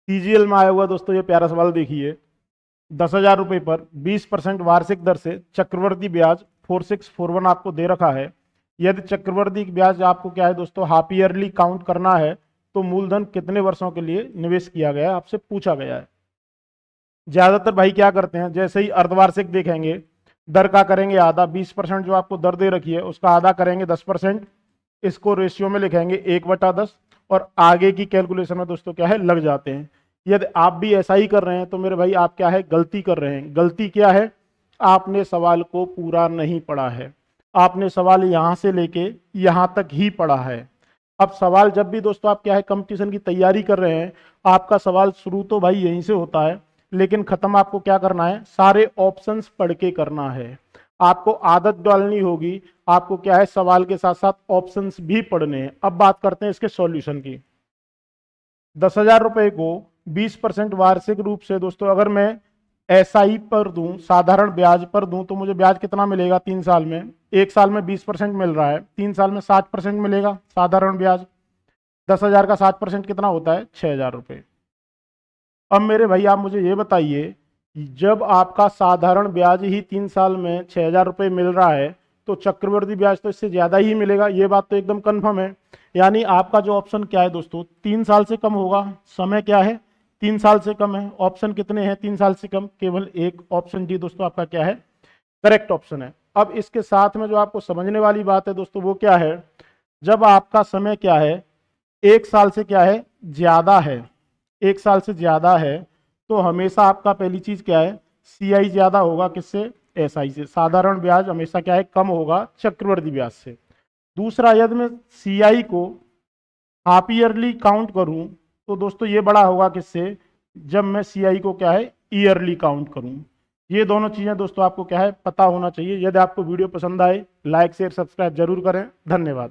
CGL में आया हुआ दोस्तों ये प्यारा सवाल देखिए। 10,000 रुपये पर 20% वार्षिक दर से चक्रवर्ती ब्याज 4641 आपको दे रखा है। यदि चक्रवर्ती ब्याज आपको क्या है दोस्तों हाफ ईयरली काउंट करना है तो मूलधन कितने वर्षों के लिए निवेश किया गया है आपसे पूछा गया है। ज्यादातर भाई क्या करते हैं, जैसे ही अर्धवार्षिक देखेंगे दर का करेंगे आधा, 20% जो आपको दर दे रखी है उसका आधा करेंगे 10%, इसको रेशियो में लिखेंगे 1/10 और आगे की कैलकुलेशन में दोस्तों क्या है लग जाते हैं। यदि आप भी ऐसा ही कर रहे हैं तो मेरे भाई आप क्या है गलती कर रहे हैं। गलती क्या है, आपने सवाल को पूरा नहीं पढ़ा है, आपने सवाल यहां से लेके यहां तक ही पढ़ा है। अब सवाल जब भी दोस्तों आप क्या है कंपटीशन की तैयारी कर रहे हैं, आपका सवाल शुरू तो भाई यहीं से होता है, लेकिन खत्म आपको क्या करना है, सारे ऑप्शंस पढ़ के करना है। आपको आदत डालनी होगी, आपको क्या है सवाल के साथ साथ ऑप्शंस भी पढ़ने हैं। अब बात करते हैं इसके सॉल्यूशन की। 10,000 रुपए को 20% वार्षिक रूप से दोस्तों अगर मैं एसआई पर दूं, साधारण ब्याज पर दूं, तो मुझे ब्याज कितना मिलेगा 3 साल में। 1 साल में 20% मिल रहा है, 3 साल में 60% मिलेगा साधारण ब्याज। 10,000 का 60% कितना होता है 6,000 रुपये। अब मेरे भाई आप मुझे ये बताइए, जब आपका साधारण ब्याज ही 3 साल में 6,000 रुपये मिल रहा है तो चक्रवृद्धि ब्याज तो इससे ज्यादा ही मिलेगा, ये बात तो एकदम कंफर्म है। यानी आपका जो ऑप्शन क्या है दोस्तों 3 साल से कम होगा। समय क्या है 3 साल से कम है। ऑप्शन कितने हैं 3 साल से कम, केवल एक ऑप्शन डी दोस्तों आपका क्या है करेक्ट ऑप्शन है। अब इसके साथ में जो आपको समझने वाली बात है दोस्तों वो क्या है, जब आपका समय क्या है 1 साल से क्या है ज्यादा है, 1 साल से ज्यादा है, तो हमेशा आपका पहली चीज क्या है सीआई ज्यादा होगा किससे, एसआई से। साधारण ब्याज हमेशा क्या है कम होगा चक्रवृद्धि ब्याज से। दूसरा, यदि मैं सीआई को हाफ ईयरली काउंट करूं तो दोस्तों ये बड़ा होगा किससे, जब मैं सीआई को क्या है ईयरली काउंट करूं। ये दोनों चीजें दोस्तों आपको क्या है पता होना चाहिए। यदि आपको वीडियो पसंद आए लाइक शेयर सब्सक्राइब जरूर करें। धन्यवाद।